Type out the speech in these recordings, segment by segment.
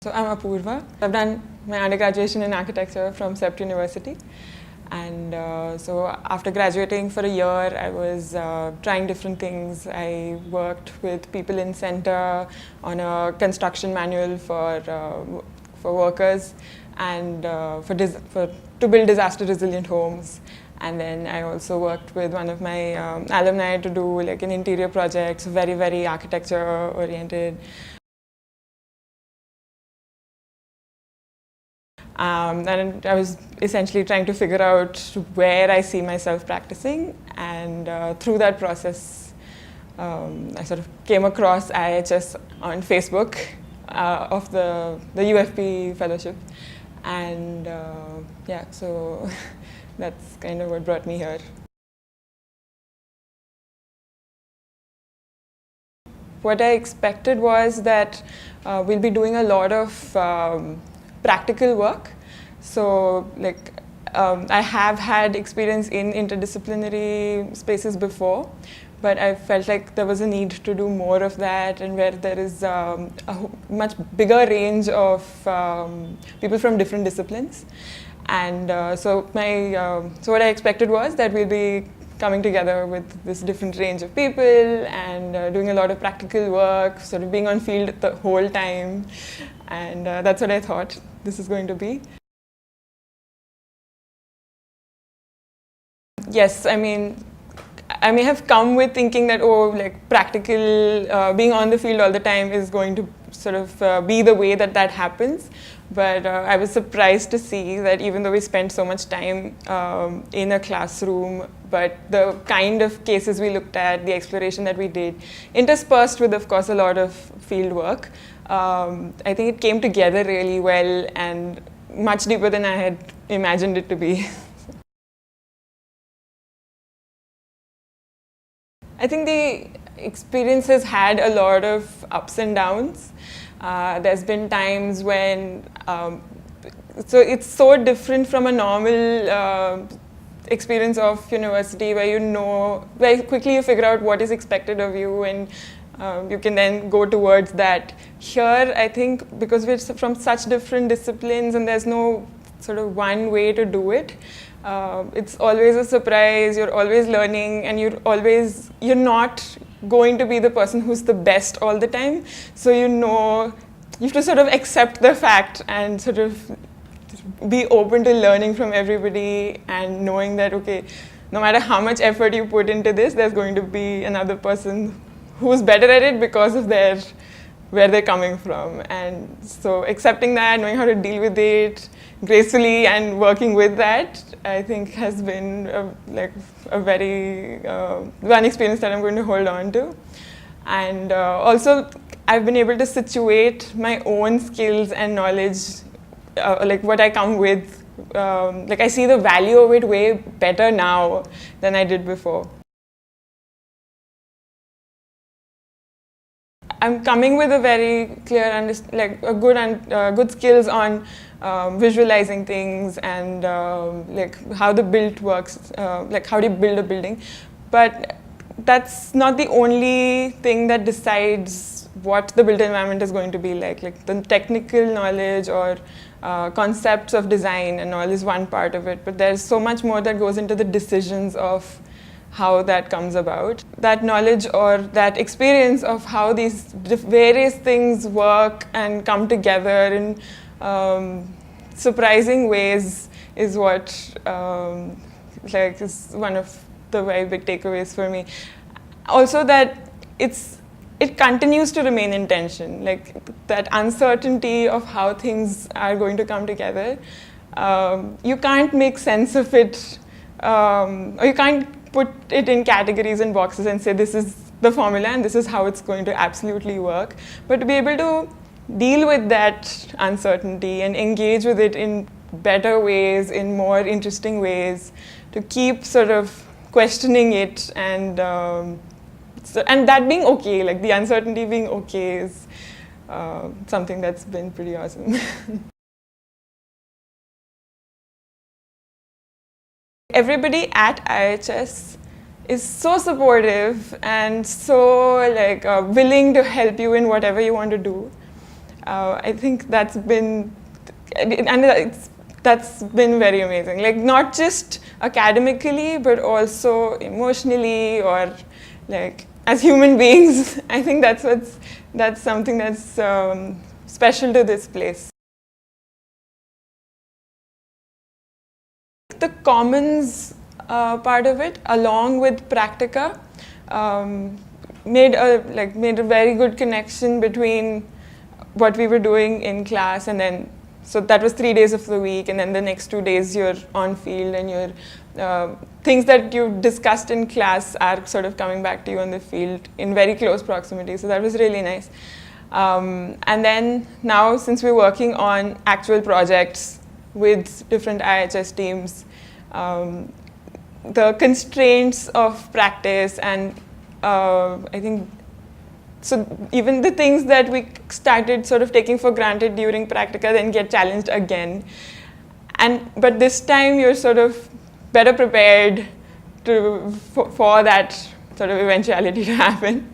So I'm Apoorva. I've done my undergraduation in architecture from CEPT University. And so after graduating for a year, I was trying different things. I worked with people in center on a construction manual for workers and to build disaster resilient homes. And then I also worked with one of my alumni to do like an interior project, so very architecture oriented. And I was essentially trying to figure out where I see myself practicing, and through that process I sort of came across IIHS on Facebook of the UFP fellowship, and yeah, so that's kind of what brought me here. What I expected was that we'll be doing a lot of practical work. So like I have had experience in interdisciplinary spaces before, but I felt like there was a need to do more of that, and where there is a much bigger range of people from different disciplines. And so what I expected was that we'll be coming together with this different range of people and doing a lot of practical work, sort of being on field the whole time. And that's what I thought this is going to be. Yes, I mean, I may have come with thinking that, oh, like practical, being on the field all the time is going to sort of be the way that happens. But I was surprised to see that even though we spent so much time in a classroom, but the kind of cases we looked at, the exploration that we did, interspersed with, of course, a lot of field work, I think it came together really well and much deeper than I had imagined it to be. I think the experience has had a lot of ups and downs. There's been times when, so it's so different from a normal experience of university where you know, very quickly you figure out what is expected of you, and you can then go towards that. Here, I think because we're from such different disciplines and there's no sort of one way to do it, it's always a surprise. You're always learning, and you're not going to be the person who's the best all the time. So you have to sort of accept the fact and sort of be open to learning from everybody, and knowing that, okay, no matter how much effort you put into this, there's going to be another person who's better at it because of where they're coming from. And so accepting that, knowing how to deal with it gracefully and working with that, I think has been a very one experience that I'm going to hold on to. And also I've been able to situate my own skills and knowledge, like what I come with, like I see the value of it way better now than I did before. I'm coming with a very clear, good skills on visualizing things and like how the build works, like how do you build a building. But that's not the only thing that decides what the built environment is going to be like. Like the technical knowledge or concepts of design and all is one part of it, but there's so much more that goes into the decisions of how that comes about. That knowledge or that experience of how these various things work and come together in surprising ways is what is one of the very big takeaways for me. Also that it continues to remain in tension, like that uncertainty of how things are going to come together. You can't make sense of it, or you can't put it in categories and boxes and say this is the formula and this is how it's going to absolutely work. But to be able to deal with that uncertainty and engage with it in better ways, in more interesting ways, to keep sort of questioning it, and that being okay, like the uncertainty being okay, is something that's been pretty awesome. Everybody at IIHS is so supportive and so willing to help you in whatever you want to do. I think that's been very amazing. Like not just academically, but also emotionally, or like as human beings. I think that's something that's special to this place. The commons part of it, along with practica, made a very good connection between what we were doing in class, and then so that was 3 days of the week, and then the next 2 days you're on field, and your things that you discussed in class are sort of coming back to you on the field in very close proximity. So that was really nice. And then now, since we're working on actual projects with different IIHS teams, the constraints of practice and I think, so even the things that we started sort of taking for granted during practica then get challenged again. But this time you're sort of better prepared for that sort of eventuality to happen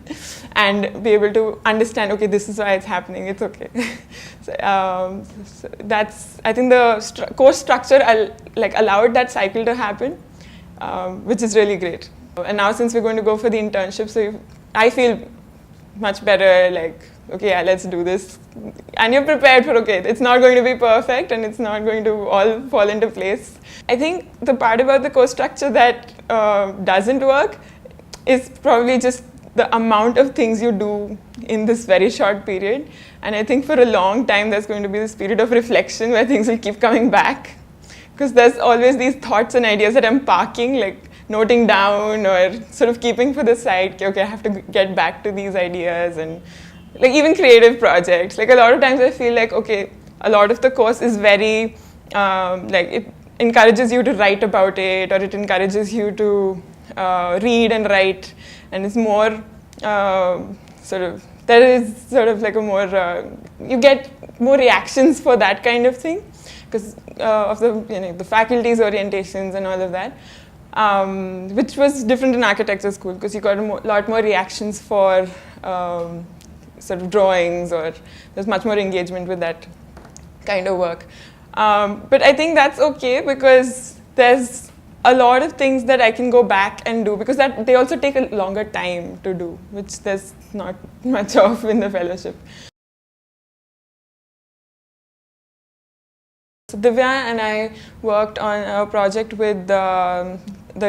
and be able to understand, okay, this is why it's happening, it's okay. So that's, I think the course structure allowed that cycle to happen, which is really great. And now since we're going to go for the internship, so I feel much better, like, okay, yeah, let's do this. And you're prepared for, okay, it's not going to be perfect and it's not going to all fall into place. I think the part about the course structure that doesn't work is probably just the amount of things you do in this very short period. And I think for a long time there's going to be this period of reflection where things will keep coming back. Because there's always these thoughts and ideas that I'm parking, like noting down or sort of keeping for the side, okay, I have to get back to these ideas, and like even creative projects. Like a lot of times I feel like, okay, a lot of the course is very, like it encourages you to write about it, or it encourages you to read and write, and it's more there is sort of like a more, you get more reactions for that kind of thing because of the faculty's orientations and all of that. Which was different in architecture school because you got a lot more reactions for sort of drawings, or there's much more engagement with that kind of work. But I think that's okay because there's a lot of things that I can go back and do because that they also take a longer time to do, which there's not much of in the fellowship. So Divya and I worked on a project with the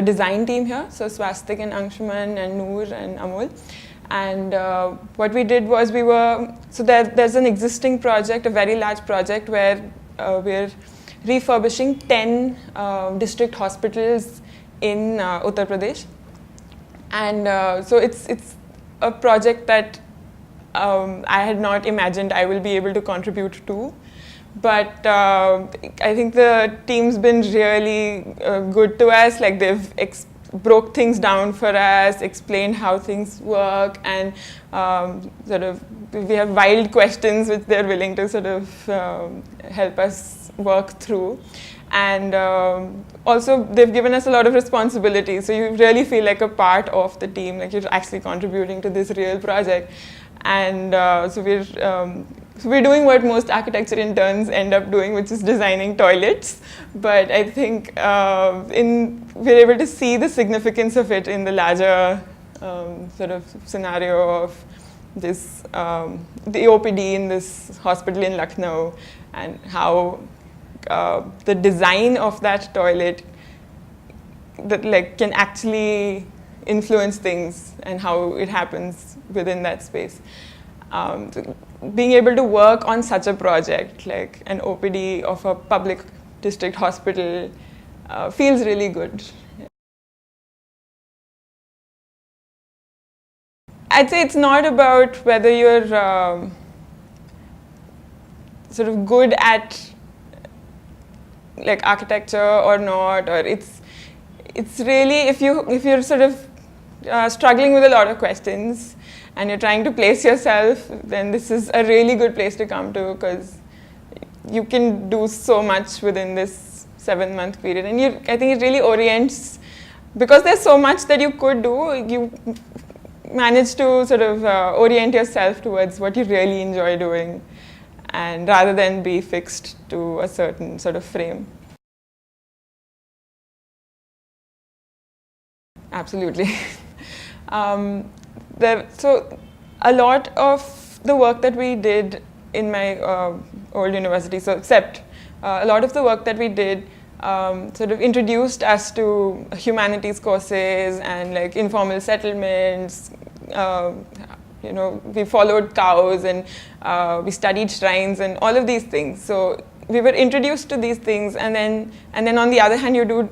design team here, so Swastik and Anshuman and Noor and Amol. And what we did was there's an existing project, a very large project where we're refurbishing 10 district hospitals in Uttar Pradesh. And so it's a project that I had not imagined I will be able to contribute to. But I think the team's been really good to us. Like they've broke things down for us, explained how things work, and sort of we have wild questions which they're willing to sort of help us work through. And also they've given us a lot of responsibility. So you really feel like a part of the team, like you're actually contributing to this real project. And so we're doing what most architecture interns end up doing, which is designing toilets. But I think we're able to see the significance of it in the larger sort of scenario of this, the OPD in this hospital in Lucknow, and how the design of that toilet that can actually influence things and how it happens within that space. Being able to work on such a project, like an OPD of a public district hospital, feels really good. I'd say it's not about whether you're sort of good at like architecture or not, or it's really if you're sort of struggling with a lot of questions and you're trying to place yourself, then this is a really good place to come to because you can do so much within this 7-month period. And I think it really orients, because there's so much that you could do, you manage to sort of orient yourself towards what you really enjoy doing. and rather than be fixed to a certain sort of frame. Absolutely. So a lot of the work that we did in my old university, so CEPT, a lot of the work that we did sort of introduced us to humanities courses and like informal settlements. We followed cows and we studied shrines and all of these things. So we were introduced to these things, and then on the other hand, you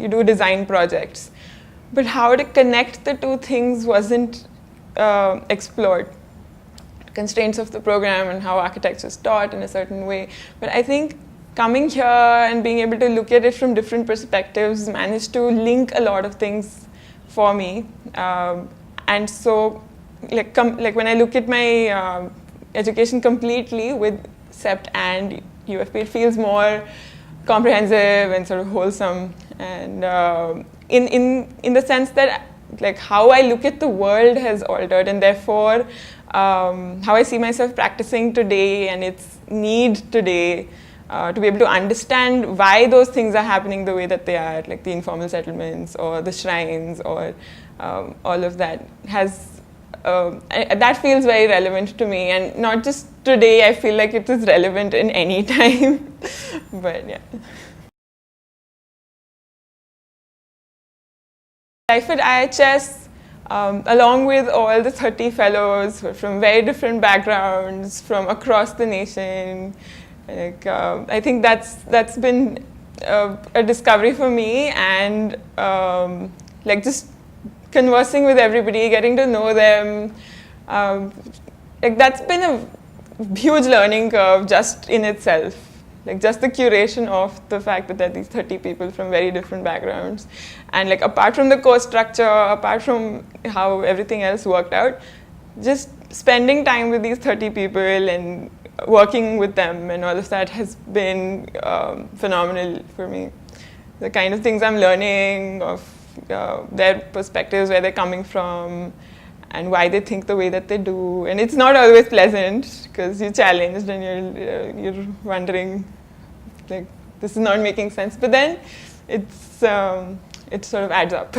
do design projects. But how to connect the two things wasn't explored. Constraints of the program and how architecture is taught in a certain way. But I think coming here and being able to look at it from different perspectives managed to link a lot of things for me. And so, like when I look at my education completely with CEPT and UFP, it feels more comprehensive and sort of wholesome. And in the sense that like how I look at the world has altered, and therefore how I see myself practicing today and its need today to be able to understand why those things are happening the way that they are, like the informal settlements or the shrines or all of that that feels very relevant to me, and not just today. I feel like it is relevant in any time. But yeah. Life at IIHS, along with all the 30 fellows from very different backgrounds from across the nation, like, I think that's been a discovery for me, and like just conversing with everybody, getting to know them, like that's been a huge learning curve just in itself. Like just the curation of the fact that there are these 30 people from very different backgrounds, and like apart from the course structure, apart from how everything else worked out, just spending time with these 30 people and working with them and all of that has been phenomenal for me. The kind of things I'm learning of their perspectives, where they're coming from, and why they think the way that they do. And it's not always pleasant because you're challenged and you're wondering, like, this is not making sense. But then it sort of adds up.